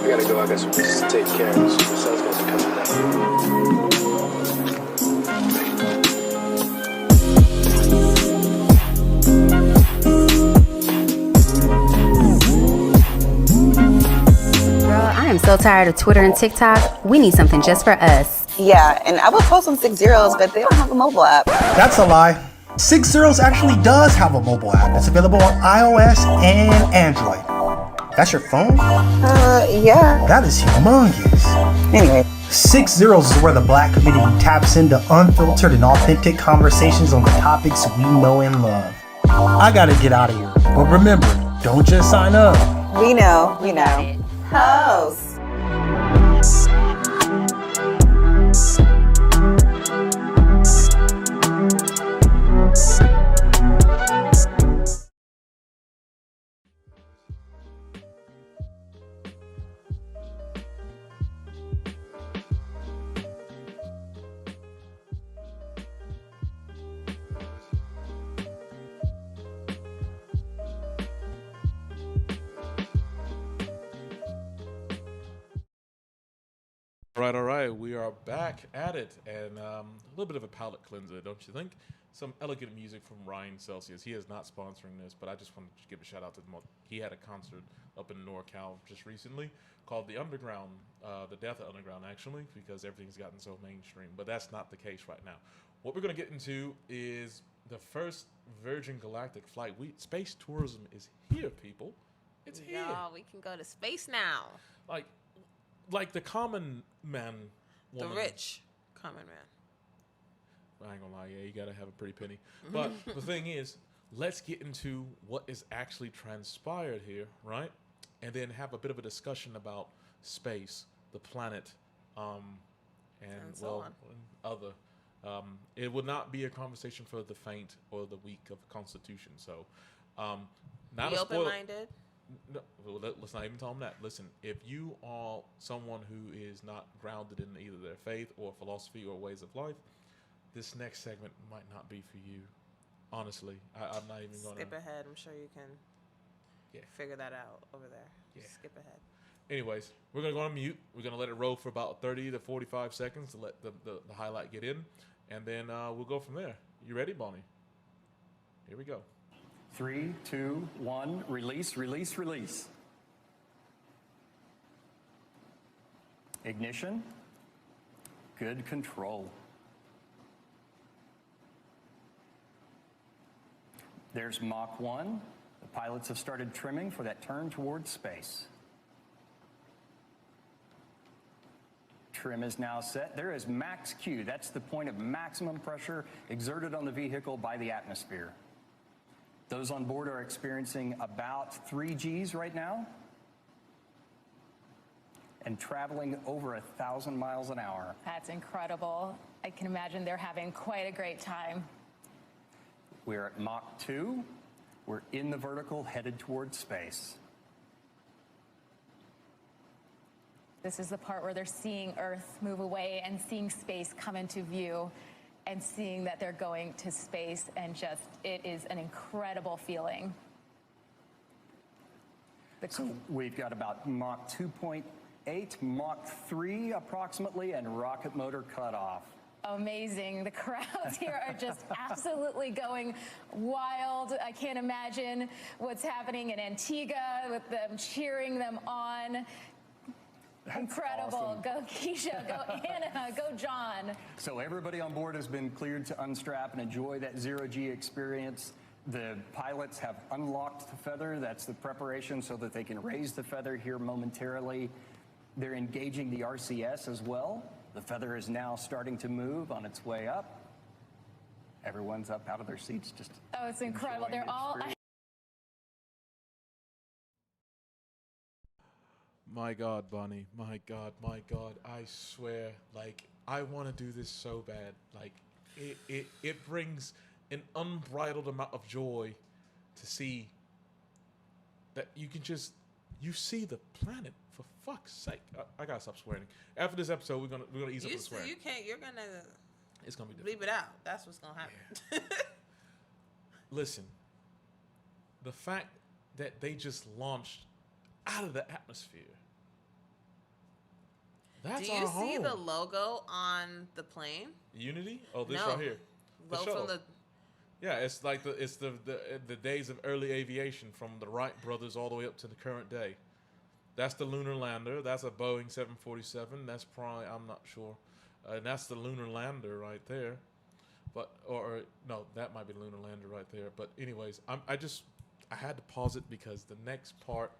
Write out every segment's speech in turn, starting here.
I gotta go. I got some business to take care of. So the sun's gonna be coming down. I am so tired of Twitter and TikTok. We need something just for us. Yeah, and I would post on 6 Zeros, but they don't have a mobile app. That's a lie. 6 Zeros actually does have a mobile app. It's available on iOS and Android. That's your phone? Yeah. That is humongous. Anyway. 6 Zeros is where the Black community taps into unfiltered and authentic conversations on the topics we know and love. I gotta get out of here. But remember, don't just sign up. We know. Host. All right. We are back at it, and a little bit of a palate cleanser, don't you think? Some elegant music from Ryan Celsius. He is not sponsoring this, but I just wanted to give a shout out to him. He had a concert up in NorCal just recently called The Underground, the Death of Underground, actually, because everything's gotten so mainstream. But that's not the case right now. What we're going to get into is the first Virgin Galactic flight. Space tourism is here, people. It's here. Y'all, we can go to space now. Like the common man, woman. The rich common man. I ain't gonna lie, yeah, you gotta have a pretty penny. But the thing is, let's get into what is actually transpired here, right? And then have a bit of a discussion about space, the planet, and so on. other. It would not be a conversation for the faint or the weak of the Constitution. So, not be a spoiler. open-minded. No, let's not even tell them that. Listen, if you are someone who is not grounded in either their faith or philosophy or ways of life, this next segment might not be for you. Honestly, I'm not even going to skip ahead. I'm sure you can figure that out over there. Just skip ahead. Anyways, we're going to go on mute. We're going to let it roll for about 30 to 45 seconds to let the highlight get in, and then we'll go from there. You ready, Bonnie? Here we go. 3, 2, 1, release. Ignition. Good control. There's Mach 1. The pilots have started trimming for that turn towards space. Trim is now set. There is max Q. That's the point of maximum pressure exerted on the vehicle by the atmosphere. Those on board are experiencing about 3 Gs right now and traveling over 1,000 miles an hour. That's incredible. I can imagine they're having quite a great time. We're at Mach 2. We're in the vertical, headed towards space. This is the part where they're seeing Earth move away and seeing space come into view and seeing that they're going to space, and just, it is an incredible feeling. So we've got about Mach 2.8, Mach 3 approximately, and rocket motor cutoff. Amazing. The crowds here are just absolutely going wild. I can't imagine what's happening in Antigua with them cheering them on. That's incredible. Awesome. Go Keisha, go Anna, go John. So everybody on board has been cleared to unstrap and enjoy that zero-G experience. The pilots have unlocked the feather. That's the preparation so that they can raise the feather here momentarily. They're engaging the RCS as well. The feather is now starting to move on its way up. Everyone's up out of their seats. Just it's incredible. They're all... My God, Bonnie. My God. I swear, I want to do this so bad. It brings an unbridled amount of joy to see that you can you see the planet, for fuck's sake. I gotta stop swearing. After this episode, we're gonna ease up the swearing. You can't. You're gonna. It's gonna be different. Leave it out. That's what's gonna happen. Yeah. Listen, the fact that they just launched out of the atmosphere That's Do you our see home. the logo on the plane? Unity? Oh, this No. right here. The Logo shuttle. from the. Yeah, it's like the days of early aviation from the Wright brothers all the way up to the current day. That's the lunar lander. That's a Boeing 747. That's probably, I'm not sure. And that's the lunar lander right there. But or no, that might be the lunar lander right there. But anyways, I had to pause it because the next part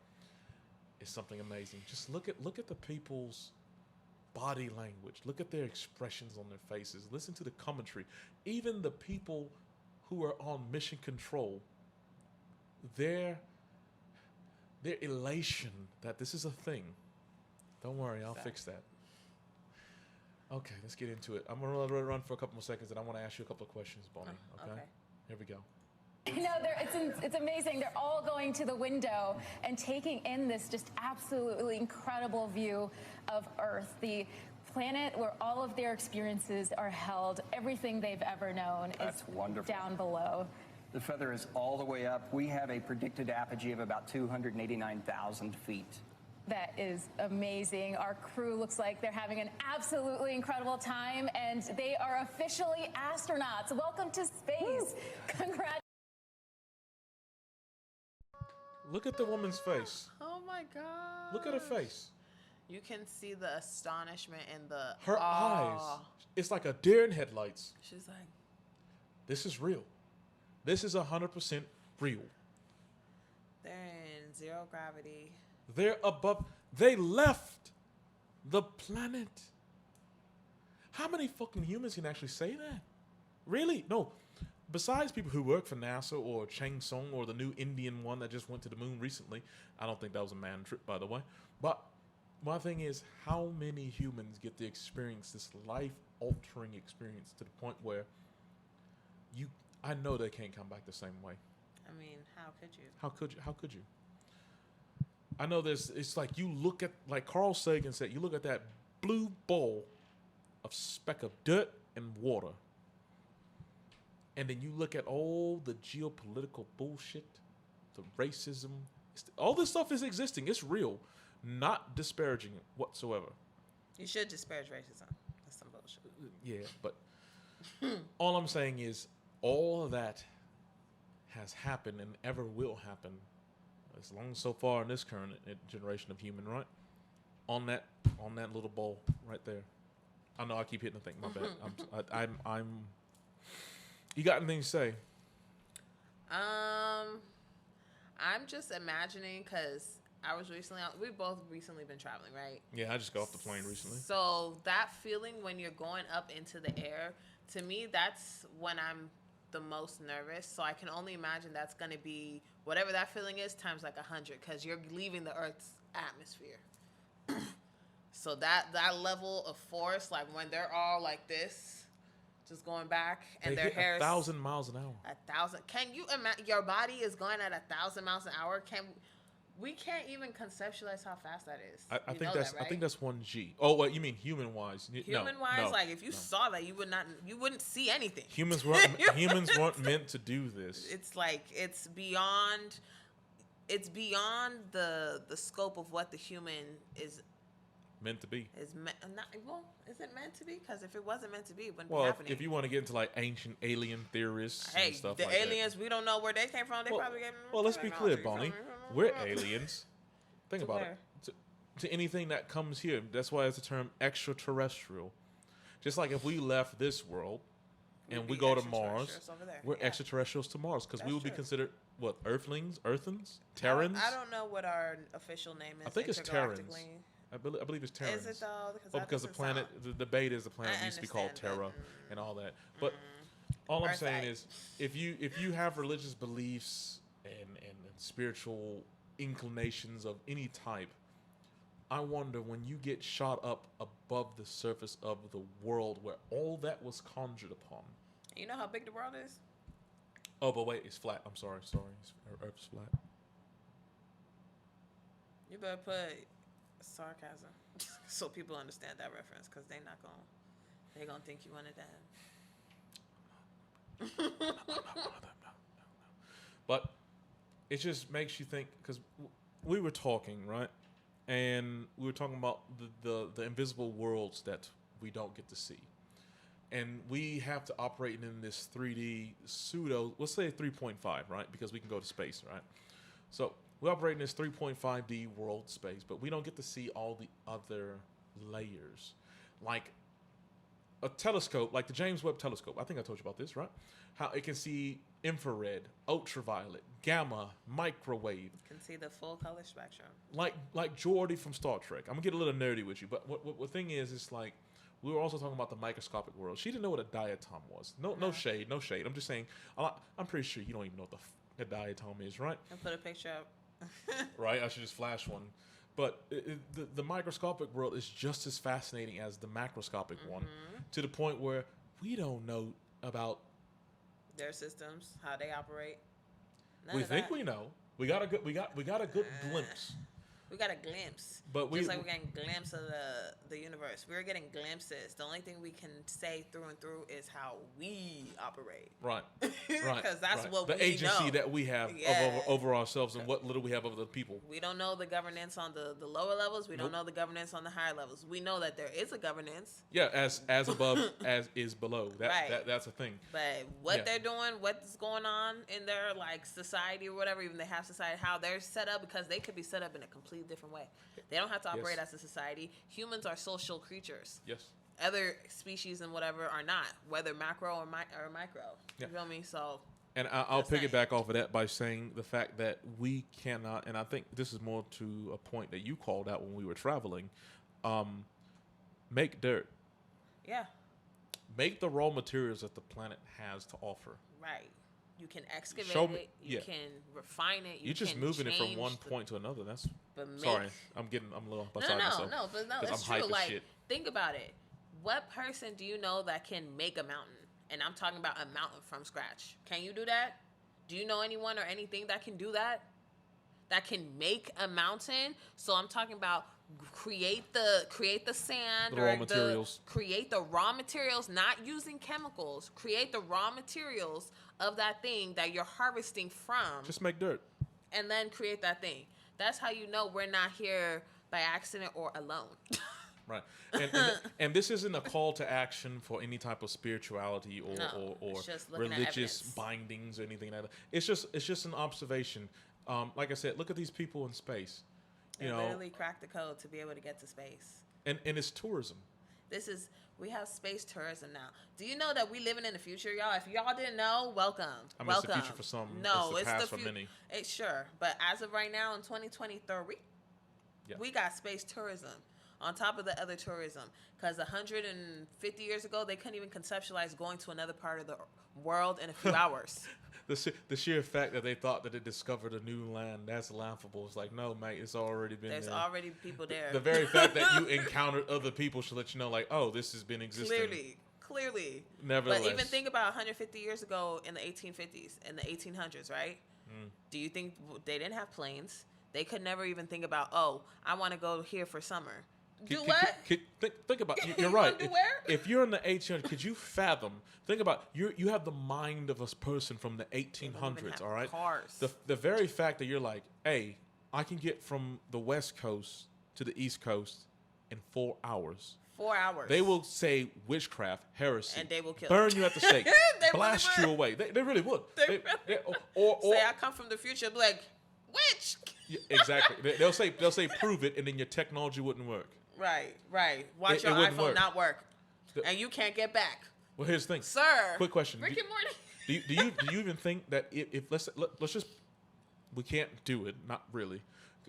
is something amazing. Just look at the people's body language. Look at their expressions on their faces. Listen to the commentary. Even the people who are on mission control, their elation that this is a thing. Don't worry, I'll fix that. Okay, let's get into it. I'm gonna let it run for a couple more seconds, and I want to ask you a couple of questions, Bonnie. Okay. Here we go. It's amazing. They're all going to the window and taking in this just absolutely incredible view of Earth, the planet where all of their experiences are held. Everything they've ever known That's is wonderful. down below. The feather is all the way up. We have a predicted apogee of about 289,000 feet. That is amazing. Our crew looks like they're having an absolutely incredible time, and they are officially astronauts. Welcome to space. Congrats. Look at the woman's face. Oh my God. Look at her face. You can see the astonishment and the Her awe. eyes. It's like a deer in headlights. She's like, This is real. This is 100% real. they're in zero gravity. They're above. They left the planet. How many fucking humans can actually say that? Really? No. Besides people who work for NASA or Chang Sung or the new Indian one that just went to the moon recently. I don't think that was a manned trip, by the way. But my thing is, how many humans get to experience this life-altering experience to the point where I know they can't come back the same way. I mean, how could you? How could you? How could you? I know it's like you look at, like Carl Sagan said, you look at that blue bowl of speck of dirt and water. And then you look at all the geopolitical bullshit, the racism, all this stuff is existing. It's real. Not disparaging it whatsoever. You should disparage racism. That's some bullshit. Yeah, but all I'm saying is all of that has happened and ever will happen as long as so far in this current generation of human, right? On that little bowl right there. I know I keep hitting the thing. My bad. I'm. You got anything to say? I'm just imagining because I was recently out. We've both recently been traveling, right? Yeah, I just got off the plane recently. So that feeling when you're going up into the air, to me, that's when I'm the most nervous. So I can only imagine that's going to be whatever that feeling is times like 100 because you're leaving the Earth's atmosphere. So that level of force, like when they're all like this, just going back, and they their hit hair 1,000 miles an hour. 1,000. Can you imagine? Your body is going at 1,000 miles an hour. We can't even conceptualize how fast that is. I think that's that, right? I think that's 1G. Oh, what you mean human wise? Human wise, like if you saw that, you wouldn't see anything. Humans weren't meant to do this. It's like it's beyond the scope of what the human is meant to be. Is it meant to be? Because if it wasn't meant to be, it wouldn't be Well, happening. if you want to get into like ancient alien theorists hey, and stuff the like aliens, that. we don't know where they came from. They probably came. Well, let's be clear, Bonnie. We're aliens. Think about where? it. To anything that comes here. That's why it's the term extraterrestrial. Just like if we left this world and we go to Mars, we're extraterrestrials to Mars because we would be considered what? Earthlings? Earthens? Terrans? I don't know what our official name is. I think it's Terrans. I believe it's Terrans. Is it though? Because the planet, the debate is the planet used to be called Terra and all that. But all I'm saying is, if you have religious beliefs and spiritual inclinations of any type, I wonder when you get shot up above the surface of the world where all that was conjured upon. You know how big the world is? Oh, but wait, it's flat. I'm sorry. Earth's flat. You better put sarcasm so people understand that reference because they're gonna think you wanted that. No. But it just makes you think because we were talking, right? and we were talking about the invisible worlds that we don't get to see. And we have to operate in this 3D pseudo, let's say 3.5, right? Because we can go to space, right? So we operate in this 3.5D world space, but we don't get to see all the other layers. Like a telescope, like the James Webb telescope. I think I told you about this, right? How it can see infrared, ultraviolet, gamma, microwave. You can see the full color spectrum. Like Geordi from Star Trek. I'm gonna get a little nerdy with you, but what thing is, it's like we were also talking about the microscopic world. She didn't know what a diatom was. No shade. I'm just saying. I'm pretty sure you don't even know what the diatom is, right? And put a picture up. Right. I should just flash one. But the microscopic world is just as fascinating as the macroscopic one, to the point where we don't know about their systems, how they operate. We think we know. We got a good glimpse. We got a glimpse. But just like we're getting a glimpse of the universe. We're getting glimpses. The only thing we can say through and through is how we operate. Right. Because that's what the we agency know. that we have over ourselves and what little we have over the people. We don't know the governance on the lower levels. We don't know the governance on the higher levels. We know that there is a governance. Yeah, as above as is below. That's a thing. But what they're doing, what's going on in their like society or whatever, even they have society, how they're set up, because they could be set up in a completely different way. They don't have to operate as a society. Humans are social creatures. Yes. Other species and whatever are not, whether macro or micro. You feel me? So. And I'll piggyback off of that by saying the fact that we cannot, and I think this is more to a point that you called out when we were traveling, make dirt. Yeah. Make the raw materials that the planet has to offer. Right. You can excavate it. You can refine it. You're just moving it from one point to another. That's sorry. I'm a little beside myself. No, it's true. Like, think about it. What person do you know that can make a mountain? And I'm talking about a mountain from scratch. Can you do that? Do you know anyone or anything that can do that? That can make a mountain? So I'm talking about create the sand, create the raw materials, not using chemicals. Create the raw materials of that thing that you're harvesting from. Just make dirt. And then create that thing. That's how you know we're not here by accident or alone. Right. And this isn't a call to action for any type of spirituality or religious bindings or anything like that. It's just an observation. Like I said, look at these people in space. They literally cracked the code to be able to get to space. And it's tourism. We have space tourism now. Do you know that we living in the future, y'all? If y'all didn't know, welcome. I mean, welcome. It's the future for some. No, it's the past for many. It's sure. But as of right now in 2023, we got space tourism on top of the other tourism. Because 150 years ago, they couldn't even conceptualize going to another part of the world in a few hours. The sheer fact that they thought that they discovered a new land, that's laughable. It's like, no, mate, it's already been There's there. already people there. The very fact that you encountered other people should let you know, like, oh, this has been existing. Clearly. Nevertheless. But even think about 150 years ago in the 1850s, in the 1800s, right? Do you think they didn't have planes? They could never even think about, oh, I want to go here for summer. Think about you're right. If you're in the 1800s, could you fathom? Think about you have the mind of a person from the 1800s. All right. Cars. The very fact that you're like, hey, I can get from the West Coast to the East Coast in 4 hours. 4 hours. They will say witchcraft, heresy, and they will kill burn you at the stake, blast you away. They really would. Say I come from the future, be like witch. Yeah, exactly. They'll say prove it, and then your technology wouldn't work. Right. Watch your iPhone not work, and you can't get back. Well, here's the thing, sir. Quick question. Rick and Morty. Do you even think that if let's just, we can't do it, not really.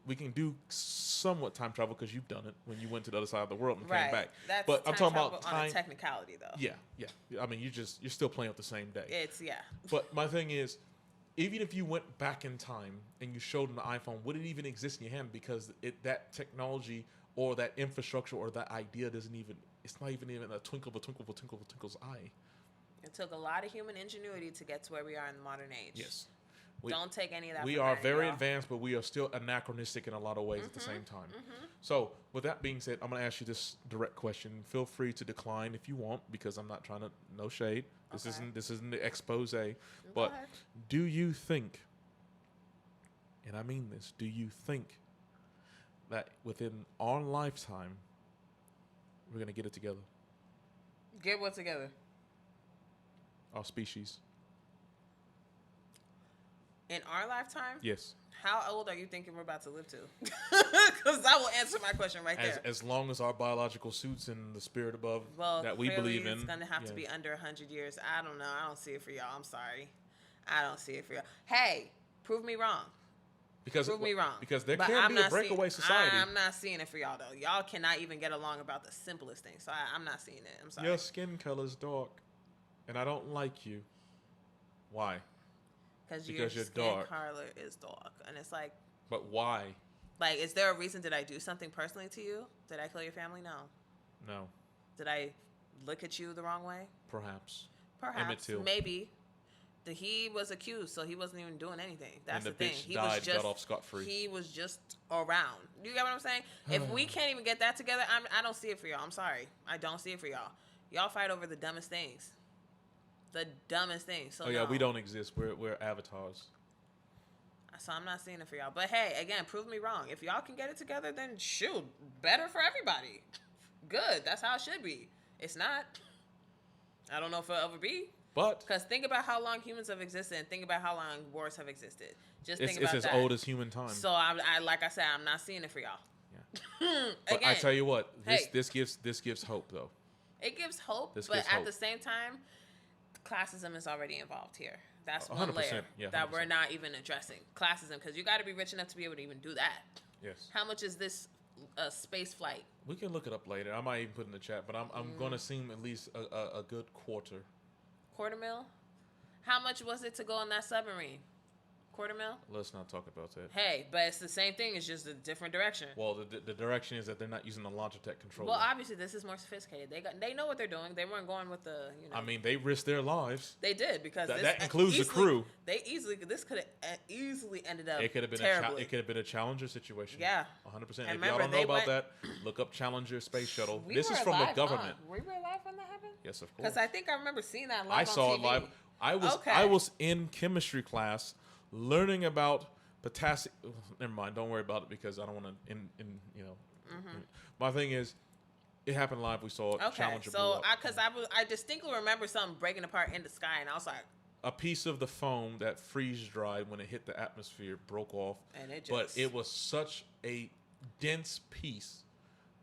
We can do somewhat time travel because you've done it when you went to the other side of the world and came back. But I'm talking about time on a technicality though. Yeah. I mean, you're still playing with the same day. Yeah. But my thing is, even if you went back in time and you showed them the iPhone, would it even exist in your hand? Because that technology or that infrastructure or that idea it's not even a twinkle of a twinkle's eye. It took a lot of human ingenuity to get to where we are in the modern age. Yes. Don't take any of that. We are very advanced, but we are still anachronistic in a lot of ways at the same time. So with that being said, I'm going to ask you this direct question. Feel free to decline if you want, because I'm not trying to, no shade. This isn't the expose. But do you think, and I mean this, do you think that within our lifetime, we're going to get it together. Get what together? Our species. In our lifetime? Yes. How old are you thinking we're about to live to? Because that will answer my question right there. As long as our biological suits and the spirit above that we believe in. It's going to have to be under 100 years. I don't know. I don't see it for y'all. I'm sorry. I don't see it for y'all. Hey, prove me wrong. Prove me wrong. Because there can be a breakaway society. I'm not seeing it for y'all, though. Y'all cannot even get along about the simplest things. So I'm not seeing it. I'm sorry. Your skin color's dark, and I don't like you. Why? Because your skin color is dark. And it's like... But why? Like, is there a reason? Did I do something personally to you? Did I kill your family? No. No. Did I look at you the wrong way? Perhaps. Perhaps. Maybe. He was accused, so he wasn't even doing anything. That's and the thing. He died, got off scot-free. He was just around. You get what I'm saying? If we can't even get that together, I don't see it for y'all. I'm sorry. I don't see it for y'all. Y'all fight over the dumbest things. The dumbest things. So we don't exist. We're avatars. So I'm not seeing it for y'all. But hey, again, prove me wrong. If y'all can get it together, then shoot, better for everybody. Good. That's how it should be. It's not. I don't know if it'll ever be. But because think about how long humans have existed, and think about how long wars have existed. Just think about that. It's as old as human time. So I like I said, I'm not seeing it for y'all. Yeah. But again, I tell you what, this gives hope though. It gives hope, but at the same time, classism is already involved here. That's one layer that we're not even addressing. Classism, because you got to be rich enough to be able to even do that. Yes. How much is this space flight? We can look it up later. I might even put in the chat, but I'm going to assume at least a good quarter. $250,000? How much was it to go on that submarine? $250,000? Let's not talk about that. Hey, but it's the same thing. It's just a different direction. Well, the direction is that they're not using the Logitech controller. Well, obviously, this is more sophisticated. They know what they're doing. They weren't going with the, I mean, they risked their lives. They did, because that includes the crew. This could have easily ended up It could have been terribly. It could have been a Challenger situation. Yeah. 100%. If y'all don't know about that, look up Challenger space shuttle. This is from the government. Were we alive when that happened? Yes, of course. Because I think I remember seeing that live I saw on TV. it live. I was in chemistry class learning about potassium. Never mind. Don't worry about it because I don't want to. My thing is, it happened live. We saw it. Okay, Challenger so I distinctly remember something breaking apart in the sky, and I was like, a piece of the foam that freeze dried when it hit the atmosphere broke off, and but it was such a dense piece.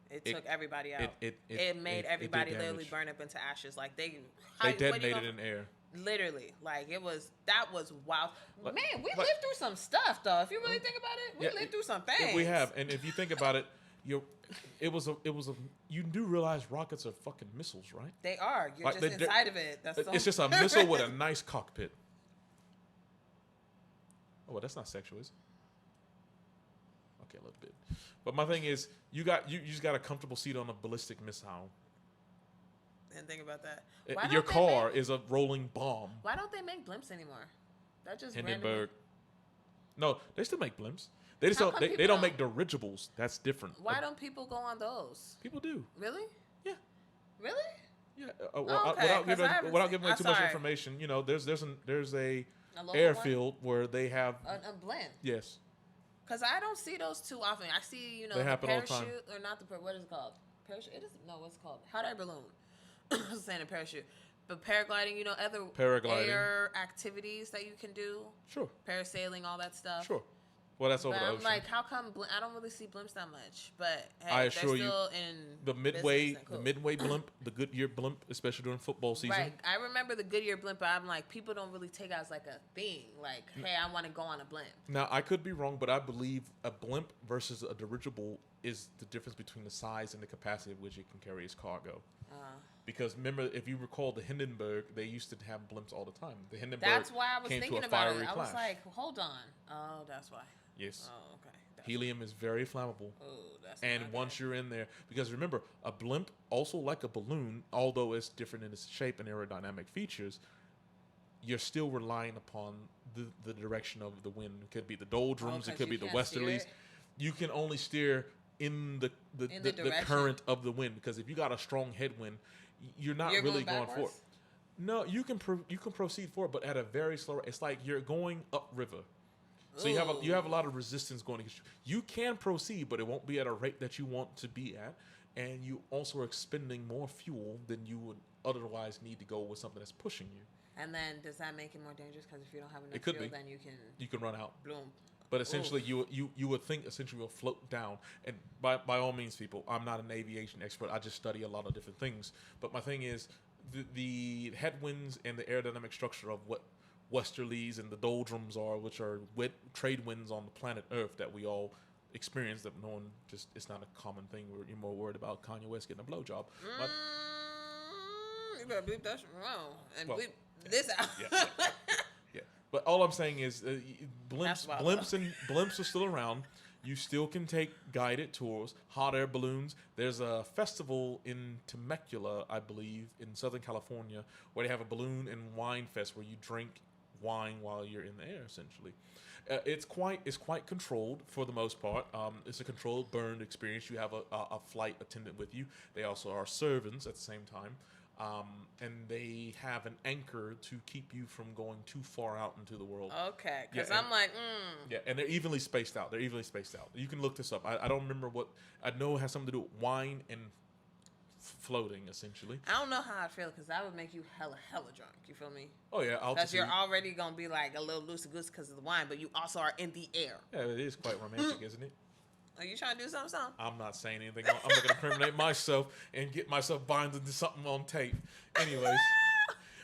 It took everybody out. It made everybody literally burn up into ashes. Like they detonated in air. Literally, like that was wild. Man, we lived through some stuff, though. If you really think about it, we lived through some things. We have, and if you think about it, you do realize rockets are fucking missiles, right? They are. You're just inside of it. It's just a missile with a nice cockpit. Oh, well, that's not sexual, is it? Okay, a little bit. But my thing is, you just got a comfortable seat on a ballistic missile. And think about that. Your car is a rolling bomb. Why don't they make blimps anymore? That just Hindenburg. No, they still make blimps. They just don't. They don't make dirigibles. That's different. Why don't people go on those? People do. Really? Yeah. Really? Yeah. Okay. Without giving away too much information, there's a airfield where they have a blimp. Yes. Because I don't see those too often. I see they happen the parachute all the time. or not the what is it called? Parachute. It is what's it called? Hot air balloon. I was saying a parachute. But paragliding, other air activities that you can do. Sure. Parasailing, all that stuff. Sure. Well, that's over the ocean. I'm like, how come I don't really see blimps that much? But hey, I assure they're still in the Midway blimp, the Goodyear blimp, especially during football season. Right. I remember the Goodyear blimp, but I'm like, people don't really take it as like a thing. Like, hey, I want to go on a blimp. Now, I could be wrong, but I believe a blimp versus a dirigible is the difference between the size and the capacity of which it can carry its cargo. Because remember, if you recall the Hindenburg, they used to have blimps all the time. The Hindenburg That's why I was came thinking to a about fiery it. I clash. was like, hold on. Oh, that's why. Yes. Oh, okay. Helium is very flammable. Oh, that's and once you're in there, because remember, a blimp, also like a balloon, although it's different in its shape and aerodynamic features, you're still relying upon the direction of the wind. It could be the doldrums, it could be the westerlies. You can only steer in the current of the wind, because if you got a strong headwind, you're not really going forward. No, you can proceed forward, but at a very slow rate. It's like you're going upriver. So you have a lot of resistance going against you. You can proceed, but it won't be at a rate that you want to be at, and you also are expending more fuel than you would otherwise need to go with something that's pushing you. And then does that make it more dangerous? Because if you don't have enough It could fuel, be. then you can run out. Bloom. But essentially, you would think essentially will float down. And by all means, people, I'm not an aviation expert. I just study a lot of different things. But my thing is, the headwinds and the aerodynamic structure of what westerlies and the doldrums are, which are trade winds on the planet Earth that we all experience. That no one it's not a common thing. You're more worried about Kanye West getting a blowjob. You better bleep that wrong and bleep this out. Yeah. But all I'm saying is blimps are still around. You still can take guided tours, hot air balloons. There's a festival in Temecula, I believe, in Southern California, where they have a balloon and wine fest where you drink wine while you're in the air, essentially. It's quite controlled for the most part. It's a controlled burn experience. You have a flight attendant with you. They also are servants at the same time. And they have an anchor to keep you from going too far out into the world. Okay, because I'm like, Yeah, and they're evenly spaced out. You can look this up. I don't remember what. I know it has something to do with wine and floating, essentially. I don't know how I feel because that would make you hella drunk. You feel me? Oh, yeah. Because you're already going to be like a little loosey-goosey because of the wine, but you also are in the air. Yeah, it is quite romantic, isn't it? Are you trying to do something? I'm not saying anything. I'm not going to incriminate myself and get myself binded to something on tape. Anyways,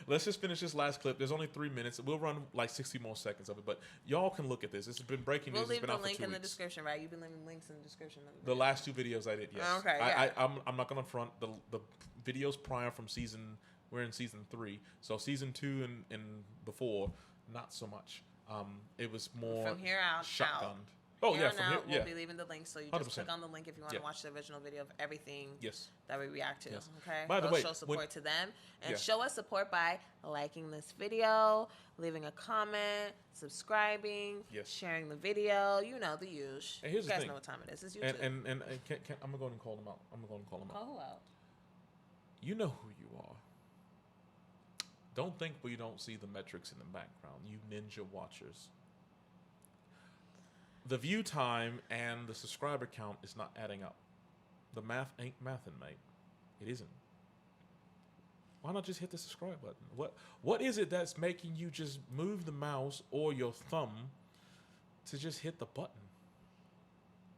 let's just finish this last clip. There's only 3 minutes. We'll run like 60 more seconds of it, but y'all can look at this. It's been breaking news. We'll leave it's been the out for 2 link in the weeks. description, right? You've been leaving links in the description. Of the last 2 videos I did, yes. Okay, yeah. I'm not going to front the videos prior from we're in season 3. So season 2 and before, not so much. It was more from here out. shotgunned. Oh, here yeah, on from out, here, we'll be leaving the link, so you just 100%. click on the link if you want to watch the original video of everything that we react to. Yes. Okay? By the Go way, show support to them. And show us support by liking this video, leaving a comment, subscribing, sharing the video. You know, the usual. And here's you guys the thing. know what time it is. It's YouTube. And I'm going to go ahead and call them out. Call who out? You know who you are. Don't think we don't see the metrics in the background. You ninja watchers. The view time and the subscriber count is not adding up. The math ain't mathin', mate. It isn't. Why not just hit the subscribe button? What is it that's making you just move the mouse or your thumb to just hit the button?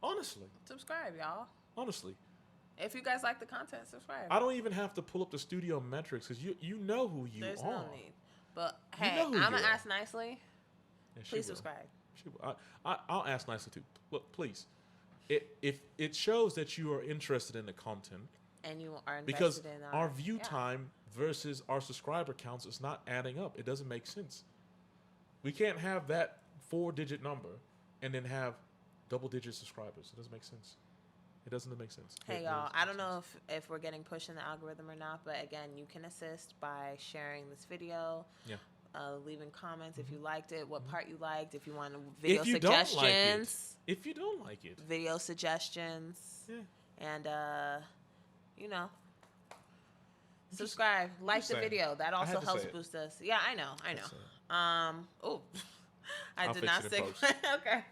Honestly. Subscribe, y'all. Honestly. If you guys like the content, subscribe. I don't even have to pull up the studio metrics because you know who you There's are. no need. But hey, I'm going to ask nicely. Yeah, please subscribe. I'll ask nicely too. Look, please. If it shows that you are interested in the content, and you are invested because in our view time versus our subscriber counts is not adding up. It doesn't make sense. We can't have that 4-digit number and then have double-digit subscribers. It doesn't make sense. It doesn't make sense. Hey, y'all, I don't know if we're getting pushed in the algorithm or not, but again, you can assist by sharing this video. Yeah. Leaving comments if you liked it, what part you liked, if you want video suggestions. If you don't like it. Video suggestions. Yeah. And, subscribe. Like the video. That also helps boost us. Yeah, I know. I did not say. Okay.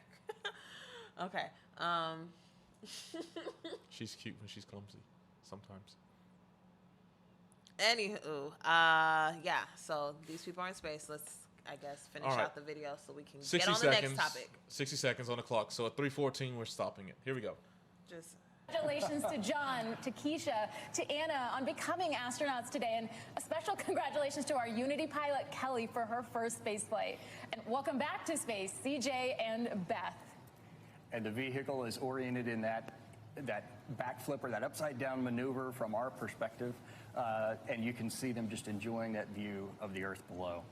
Okay. She's cute when she's clumsy sometimes. Anywho, yeah, so these people are in space. Let's, I guess, finish out the video so we can get on the next topic. 60 seconds on the clock. So at 3:14, we're stopping it. Here we go. Congratulations to John, to Keisha, to Anna on becoming astronauts today. And a special congratulations to our Unity pilot, Kelly, for her first space flight. And welcome back to space, CJ and Beth. And the vehicle is oriented in that backflip or that upside down maneuver from our perspective. And you can see them just enjoying that view of the Earth below.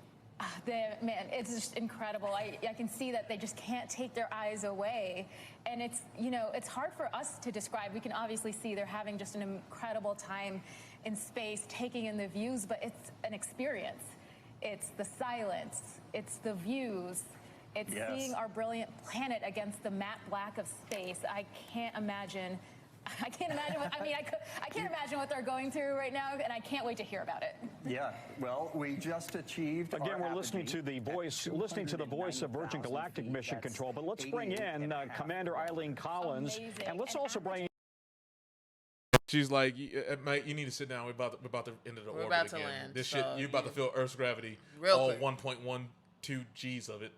Man, it's just incredible. I can see that they just can't take their eyes away. And it's, it's hard for us to describe. We can obviously see they're having just an incredible time in space, taking in the views, but it's an experience. It's the silence, it's the views, it's seeing our brilliant planet against the matte black of space. I can't imagine I can't imagine what, I can't imagine what they're going through right now, and I can't wait to hear about it. Yeah, well, we just achieved. Again, we're listening to the voice of Virgin Galactic Mission Control, but let's bring in Commander Eileen Collins, Amazing. and let's also bring. She's like, mate, you need to sit down. We're about to enter the orbit about to again. land, This so shit, you're about to feel Earth's gravity, Real all quick. 1.12 G's of it.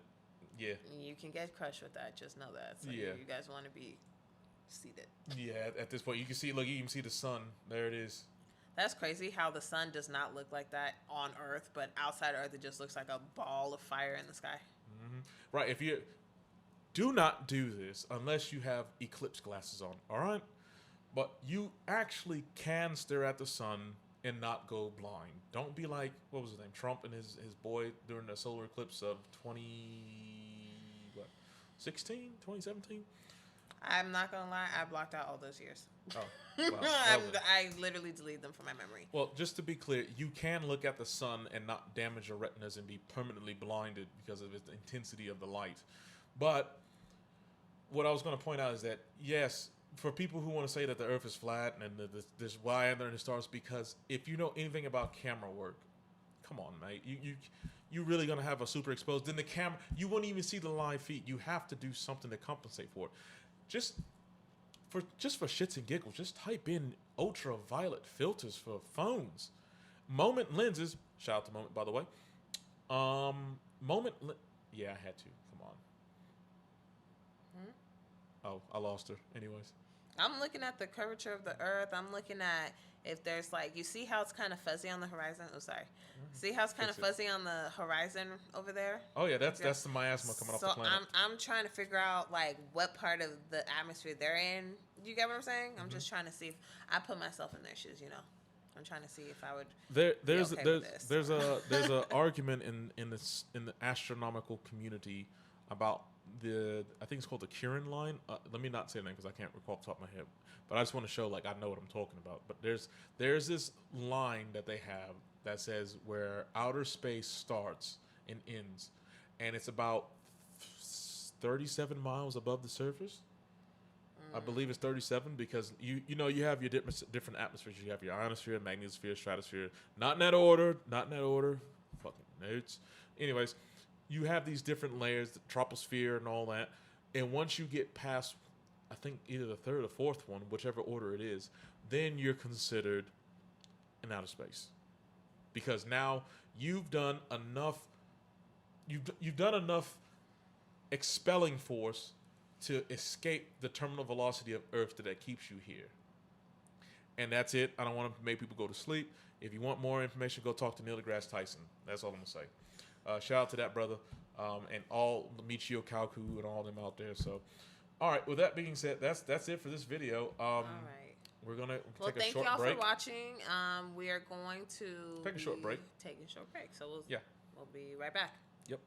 Yeah. You can get crushed with that. Just know that. So Yeah. You guys want to be seated. Yeah, at this point, you can see, look, you can see the sun. There it is. That's crazy how the sun does not look like that on Earth, but outside Earth, it just looks like a ball of fire in the sky. Right, if you do not do this unless you have eclipse glasses on, all right? But you actually can stare at the sun and not go blind. Don't be like, what was his name, Trump and his boy during the solar eclipse of 2017? I'm not going to lie, I blocked out all those years. Oh, well, I literally deleted them from my memory. well, just to be clear, you can look at the sun and not damage your retinas and be permanently blinded because of the intensity of the light. But what I was going to point out is that, yes, for people who want to say that the Earth is flat and there's why under the stars, because if you know anything about camera work, come on, mate, you really gonna have a super exposed. Then the camera, you won't even see the live feed. You have to do something to compensate for it. Just for shits and giggles, just type in ultraviolet filters for phones. Moment lenses. Shout out to Moment, by the way. Yeah, I had to. Come on. Oh, I lost her. Anyways. I'm looking at the curvature of the Earth. I'm looking at if there's like, you see how it's kind of fuzzy on the horizon? Oh, sorry. See how it's kind of fuzzy on the horizon over there? Oh yeah, that's the miasma coming off the planet. So I'm trying to figure out like what part of the atmosphere they're in. You get what I'm saying? I'm just trying to see if I put myself in their shoes. You know, I'm trying to see if I would. There's a argument in the astronomical community about I think it's called the Kieran line. Let me not say the name because I can't recall off the top of my head. But I just want to show like I know what I'm talking about. But there's this line that they have that says where outer space starts and ends, and it's about 37 miles above the surface. I believe it's 37 because you have your different atmospheres. You have your ionosphere, magnetosphere, stratosphere. Not in that order. Fucking nerds. Anyways, you have these different layers, the troposphere and all that. And once you get past, I think either the third or fourth one, whichever order it is, then you're considered in outer space. Because now you've done enough expelling force to escape the terminal velocity of Earth that keeps you here. And that's it. I don't want to make people go to sleep. If you want more information, go talk to Neil deGrasse Tyson. That's all I'm going to say. Shout out to that brother and all the Michio Kaku and all them out there. So, all right. With that being said, that's it for this video. All right. We're gonna take a thank short y'all break. for watching. We are going to Take a short break. So we'll Yeah. we'll be right back. Yep.